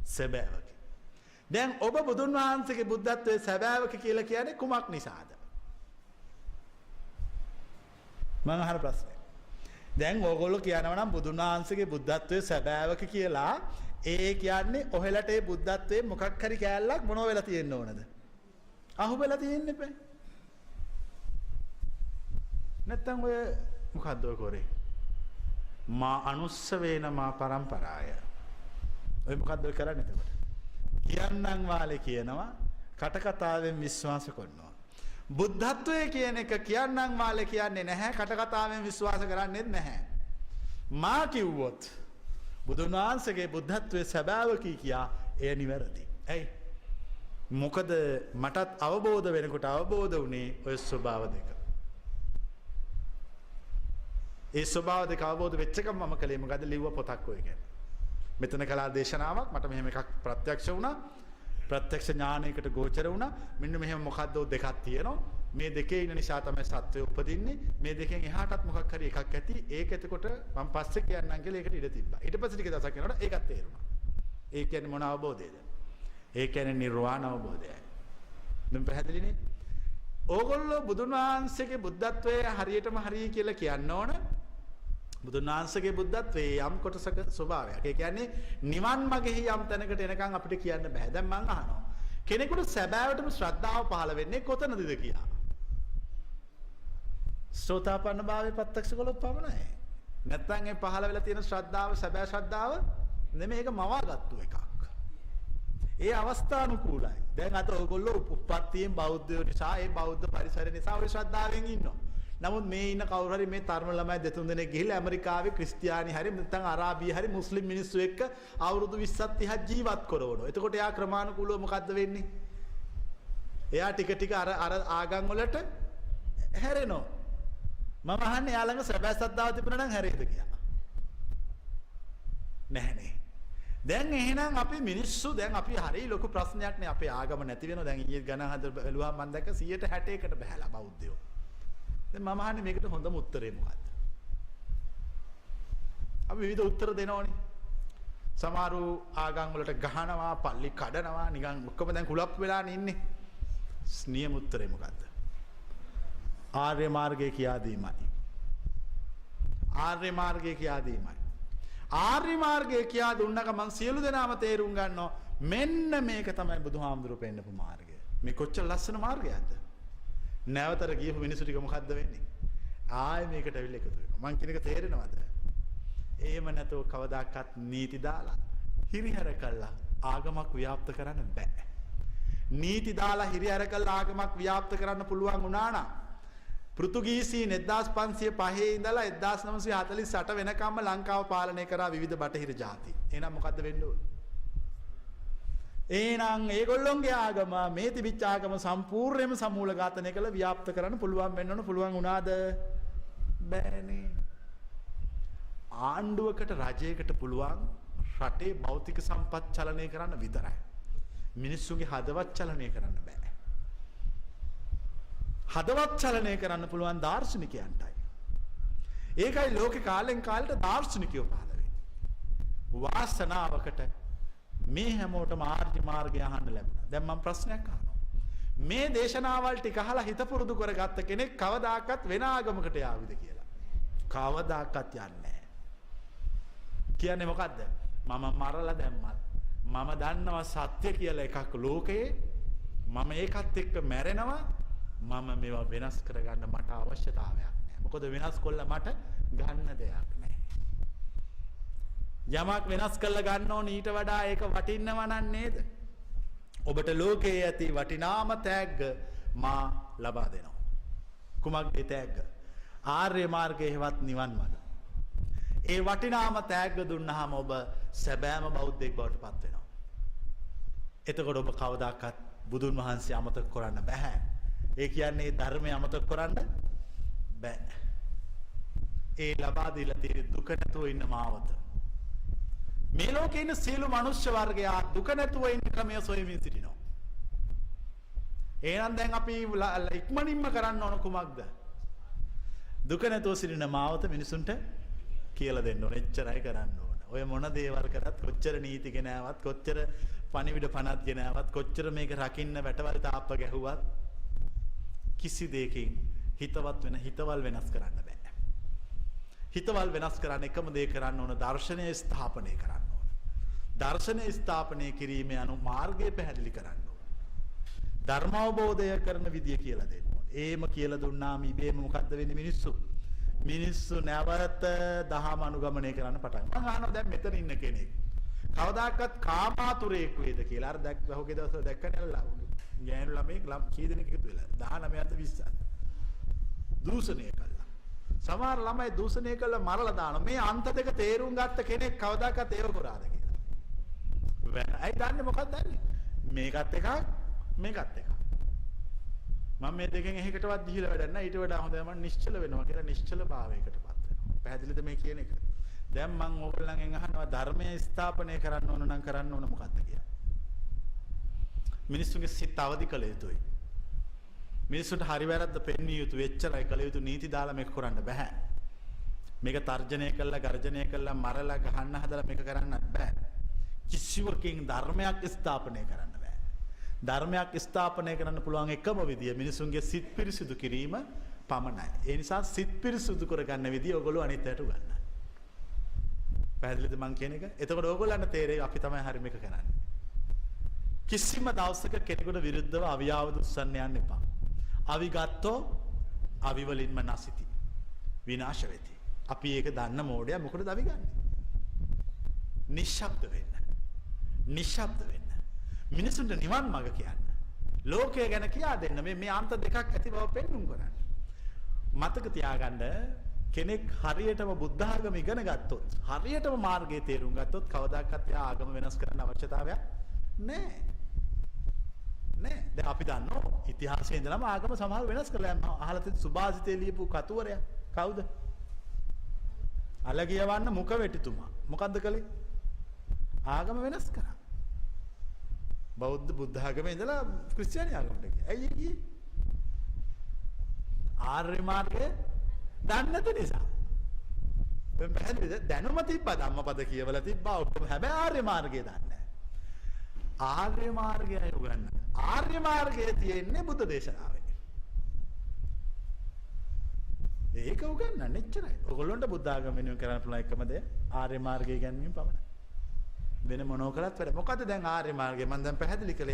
සැබෑවකි. දැන් ඔබ බුදුන් වහන්සේගේ බුද්ධත්වයේ සැබෑවකි කියලා කියන්නේ කුමක් නිසාද? මම අහන ප්‍රශ්නේ. දැන් ඕගොල්ලෝ කියනවා නම් බුදුන් වහන්සේගේ බුද්ධත්වයේ සැබෑවකි කියලා ඒ කියන්නේ ඔහෙලට ඒ බුද්ධත්වයේ මොකක් හරි කෑල්ලක් මොනව වෙලා තියෙන්න ඕනද? අහුවෙලා තියෙන්න එපා. නැත්තම් ඔය මොකද්ද ඔය කරේ? මා අනුස්සවේන මා පරම්පරාය. ඔය මොකද්ද ඔය කරන්නේ එතකොට? කියන්නම් වාලේ කියනවා කටකතාවෙන් විශ්වාස කරනවා. බුද්ධත්වයේ කියන එක කියන්නම් වාලේ කියන්නේ නැහැ, කටකතාවෙන් විශ්වාස කරන්නේ නැහැ. මා කිව්වොත් බුදුන් වහන්සේගේ බුද්ධත්වයේ සැබෑවකි කියා එය නිවැරදි. ඇයි? මොකද මටත් අවබෝධ වෙනකොට අවබෝධ වුණේ ඔය ස්වභාව දෙක. ඒ ස්වභාව දෙක අවබෝධ වෙච්ච එකම මම කලේ මොකද ලිව්ව පොතක් ඔය කියන්නේ. මෙතන කලා දේශනාවක් මට මෙහෙම එකක් ප්‍රත්‍යක්ෂ වුණා. ප්‍රත්‍යක්ෂ ඥානයකට ගෝචර වුණා. මෙන්න මෙහෙම මොකද්ද දෙකක් තියෙනවා. මේ දෙකේ ඉන්න නිසා තමයි සත්වය උපදින්නේ. මේ දෙකෙන් එහාටත් මොකක් හරි එකක් ඇති. ඒක එතකොට මම පස්සේ කියන්නම් කියලා ඒකට ඉඩ තිබ්බා. ඊට පස්සේ ටික දවසක් යනකොට ඒකත් තේරුණා. ඒ කියන්නේ මොන අවබෝධයද? ඒ කියන්නේ නිර්වාණ අවබෝධයයි. දැන් පැහැදිලිනේ? ඕගොල්ලෝ බුදුන් වහන්සේගේ බුද්ධත්වයේ හරියටම හරිය කියලා කියන්න ඕන. බුදුන් වහන්සේගේ බුද්ධත්වයේ යම් කොටසක ස්වභාවයක්. ඒ කියන්නේ නිවන් මාගෙහි යම් තැනකට එනකන් අපිට කියන්න බෑ. දැන් මම අහනවා. කෙනෙකුට සැබෑවටම ශ්‍රද්ධාව පහළ වෙන්නේ කොතනද කියලා? සෝතාපන්න භාවයේ ප්‍රත්‍යක්ෂ කළොත් පමණයි. නැත්නම් ඒ පහළ වෙලා තියෙන ශ්‍රද්ධාව සැබෑ ශ්‍රද්ධාව නෙමෙයි, ඒක මවාගත්තු එකක්. ඒ අවස්ථානුකූලයි. දැන් අද ඔයගොල්ලෝ උප්පත්තියෙන් බෞද්ධයෝ නිසා ඒ බෞද්ධ පරිසරය නිසා ඔය ශ්‍රද්ධාවෙන් ඉන්නවා. නමුත් මේ ඉන්න කවුරු හරි මේ තරුණ ළමයි දෙතුන් දෙනෙක් ගිහිල්ලා ඇමරිකාවේ ක්‍රිස්තියානි හරි නැත්නම් අරාබිය හරි මුස්ලිම් මිනිස්සු එක්ක අවුරුදු 20ක් 30ක් ජීවත් කරවනවා. එතකොට එයා ක්‍රමානුකූලව මොකද්ද වෙන්නේ? එයා ටික ටික අර ආගම් වලට හැරෙනවා. මම අහන්නේ එයා ළඟ සැබෑ ශ්‍රද්ධාව තිබුණා නම් හැරෙයිද කියලා. නැහනේ. දැන් එහෙනම් අපි මිනිස්සු දැන් අපි හරි ලොකු ප්‍රශ්නයක් නේ අපේ ආගම නැති වෙනවා. දැන් ඊයේ ගණන් හද බැලුවා මම දැක්ක 160කට බහැලා බෞද්ධයෝ. දැන් මම අහන්නේ මේකට හොඳම උත්තරේ මොකද්ද? අපි විවිධ උත්තර දෙනවනේ. සමහරු ආගම් වලට ගහනවා, පල්ලි කඩනවා, නිකන් ඔක්කොම දැන් කුලප් වෙලානේ ඉන්නේ. නියම උත්තරේ මොකද්ද? ආර්ය මාර්ගය කියා දීමයි. ආර්ය මාර්ගය කියා දීමයි. ආර්ය මාර්ගය කියා දුන්නක මං සියලු දෙනාම තේරුම් ගන්නවා මෙන්න මේක තමයි බුදුහාමුදුරුවෝ පෙන්නපු මාර්ගය. මේ කොච්චර ලස්සන මාර්ගයක්ද? නැවතර ගියපු මිනිස්සු ටික මොකද්ද වෙන්නේ? ආයෙ මේකට ඇවිල්ලා එකතු වෙනවා. මං කියන එක තේරෙනවද? එහෙම නැතෝ කවදාකවත් නීති දාලා හිරිහැර කළා ආගමක් ව්‍යාප්ත කරන්න බෑ. නීති දාලා හිරිහැර කළා ආගමක් ව්‍යාප්ත කරන්න පුළුවන් වුණා නම් පෘතුගීසීන් 1505 ඉඳලා 1948 වෙනකම්ම ලංකාව පාලනය කරා විවිධ බටහිර ජාති. එහෙනම් මොකද්ද වෙන්න ඕනේ? එහෙනම් ඒගොල්ලොන්ගේ ආගම මේ තිබිච්ච ආගම සම්පූර්ණයෙන්ම සමූල ඝාතනය කළ ව්‍යාප්ත කරන්න පුළුවන් වෙන්න ඕන. පුළුවන් වුණාද? බෑනේ. ආණ්ඩුවකට රජයකට පුළුවන් රටේ භෞතික සම්පත් චලනය කරන්න විතරයි. මිනිස්සුගේ හදවත් චලනය කරන්න බෑ. හදවත් චලනය කරන්න පුළුවන් දාර්ශනිකයන්ටයි. ඒකයි ලෝකේ කාලෙන් කාලට දාර්ශනිකයෝ පහළ වෙන්නේ. වාසනාවකට මේ හැමෝටම ආර්ය මාර්ගය අහන්න ලැබුණා. දැන් මම ප්‍රශ්නයක් අහනවා. මේ දේශනාවල් ටික අහලා හිත පුරුදු කරගත්ත කෙනෙක් කවදාකවත් වෙන ආගමකට යාවිද කියලා? කවදාකවත් යන්නේ නැහැ. කියන්නේ මොකද්ද? මම මරලා දැම්මත් මම දන්නවා සත්‍ය කියලා එකක් ලෝකේ. මම ඒකත් එක්ක මැරෙනවා. මම මේවා වෙනස් කරගන්න මට අවශ්‍යතාවයක් නැහැ. මොකද වෙනස් කළා මට ගන්න දෙයක් නැහැ. යමක් වෙනස් කරලා ගන්න ඕන ඊට වඩා ඒක වටින්නව නේද? ඔබට ලෝකයේ ඇති වටිනාම තෑග්ග මා ලබා දෙනවා. කුමක්ද ඒ තෑග්ග? ආර්ය මාර්ගයේවත් නිවන් මඟ. ඒ වටිනාම තෑග්ග දුන්නාම ඔබ සැබෑම බෞද්ධයෙක් බවට පත් වෙනවා. එතකොට ඔබ කවදාකවත් බුදුන් වහන්සේ අමතක කරන්න බෑ. ඒ කියන්නේ ධර්මය අමතක කරන්න බෑ. ඒ ලබා දීලා තියෙන දුක නැතුව ඉන්න මාවත. මේ ලෝකේ ඉන්න සියලු මනුෂ්‍ය වර්ගයා දුක නැතුව ඉන්න ක්‍රමය සොයමින් සිටිනවා. එහෙනම් දැන් අපි ඉක්මනින්ම කරන්න ඕන කුමක්ද? දුක නැතුව සිටින මාවත මිනිසුන්ට කියලා දෙන්න ඕන. එච්චරයි කරන්න ඕන. ඔය මොන දේවල් කරත් කොච්චර නීති ගෙනාවත් කොච්චර පණිවිඩ පනත් ගෙනාවත් කොච්චර මේක රකින්න වැටවල් තාප්ප ගැහුවත් කිසි දෙයකින් හිතවල් වෙනස් කරන්න බෑ. හිතවල් වෙනස් කරන්න එකම දේ කරන්න ඕන දර්ශනය ස්ථාපනය කරන්න ඕන. දර්ශනය ස්ථාපනය කිරීම යනු මාර්ගය පැහැදිලි කරන්න ඕන. ධර්මාවබෝධය කරන විදිය කියලා දෙන්න ඕන. ඒම කියලා දුන්නාම ඉබේම මොකද්ද වෙන්නේ මිනිස්සු? මිනිස්සු නැවත දහම අනුගමනය කරන්න පටන් ගන්නවා. මම අහනවා දැන් මෙතන ඉන්න කෙනෙක් කවදාකවත් කාමාතුරයෙක් වේද කියලා. අර බහුගේ දවස්වල දැක්කනේ අල්ලා. ගෑනු ළමෙක් කී දෙනෙක් එකතු වෙලා 19ත් 20ත් දූෂණය කළා. සමහර ළමයි දූෂණය කළා මරලා දානවා. මේ අන්ත දෙක තේරුම් ගත්ත කෙනෙක් කවදාකවත් ඒව කරාද කියලා. ඇයි දන්නේ මොකක්ද දන්නේ? මේකත් එකක් මේකත් එකක්. මම මේ දෙකෙන් එකකටවත් ගිහිලා වැඩක් නැහැ. ඊට වඩා හොඳයි මම නිශ්චල වෙනවා කියලා නිශ්චල භාවයකටපත් වෙනවා. පැහැදිලිද මේ කියන එක? දැන් මම ඕගොල්ලන්ගෙන් අහනවා ධර්මය ස්ථාපනය කරන්න ඕන නම් කරන්න ඕන මොකක්ද කියලා. මිනිස්සුන්ගේ සිත අවදි කළ යුතුයි. මිනිස්සුන්ට හරි වැරද්ද පෙන්විය යුතු වෙච්චරයි කළ යුතු නීති දාලා මේක කරන්න බෑ. මේක තර්ජනය කළා ගර්ජනය කළා මරලා ගහන්න හදලා මේක කරන්නත් බෑ. කිසිවකින් ධර්මයක් ස්ථාපනය කරන්න බෑ. ධර්මයක් ස්ථාපනය කරන්න පුළුවන් එකම විදිය මිනිසුන්ගේ සිත් පිරිසිදු කිරීම පමණයි. ඒ නිසා සිත් පිරිසිදු කරගන්න විදිය ඔයගොල්ලෝ අනිත් අයට උගන්වන්න. පැහැදිලිද මං කියන එක? එතකොට ඔයගොල්ලන්ට තේරෙයි අපි තමයි හරි මේක කරන්නේ. කිසිම දවසක කෙනෙකුට විරුද්ධව අවියාව දුස්සන්න යන්න එපා. අවි ගත්තෝ අවි වලින්ම නැසිති. විනාශ වෙති. අපි ඒක දන්න මෝඩයා මොකටද අවි ගන්නෙ? නිශ්ශබ්ද වෙන්න. නිශ්ශබ්ද වෙන්න. මිනිසුන්ට නිවන් මඟ කියන්න. ලෝකය ගැන කියා දෙන්න. මේ අන්ත දෙකක් ඇති බව පෙන්වුම් කරන්න. මතක තියාගන්න කෙනෙක් හරියටම බුද්ධ ආගම ඉගෙන ගත්තොත්, හරියටම මාර්ගයේ තේරුම් ගත්තොත් කවදාකවත් එයා ආගම වෙනස් කරන්න අවශ්‍යතාවයක් නැහැ. නෑ. දැන් අපි දන්නවා ඉතිහාසයේ ඉඳලම ආගම සමහර වෙනස් කරලා යනවා. අහලා තියෙන සුභාසිතේ ලියපු කතුවරයා කවුද? අලගියවන්න මුඛවෙටිතුමා. මොකද්ද කළේ? ආගම වෙනස් කරා. බුද්ධ ආගමේ ඉඳලා ක්‍රිස්තියානි ආගමට ගියා. ඇයි ඒ ගියේ? ආර්ය මාර්ගය දන්නේ නැති නිසා. දැන් පැහැදිලිද? දැනුම තිබ්බා ධම්මපද කියවලා තිබ්බා ඔක්කොම. හැබැයි ආර්ය මාර්ගය දන්නේ නැහැ. ආර්ය මාර්ගයයි උගන්වන්නේ. ආර්ය මාර්ගයේ තියෙන්නේ බුද්ධ දේශනාවේ. ඒක උගන්වන්නේ එච්චරයි. ඔයගොල්ලන්ට බුද්ධ ආගම වෙනුවෙන් කරන්න පුළුවන් එකම දේ ආර්ය මාර්ගය ගැනීම පමණයි. වෙන මොනෝ කළත් වැඩ. මොකද්ද දැන් ආර්ය මාර්ගය? මම දැන් පැහැදිලි කළේ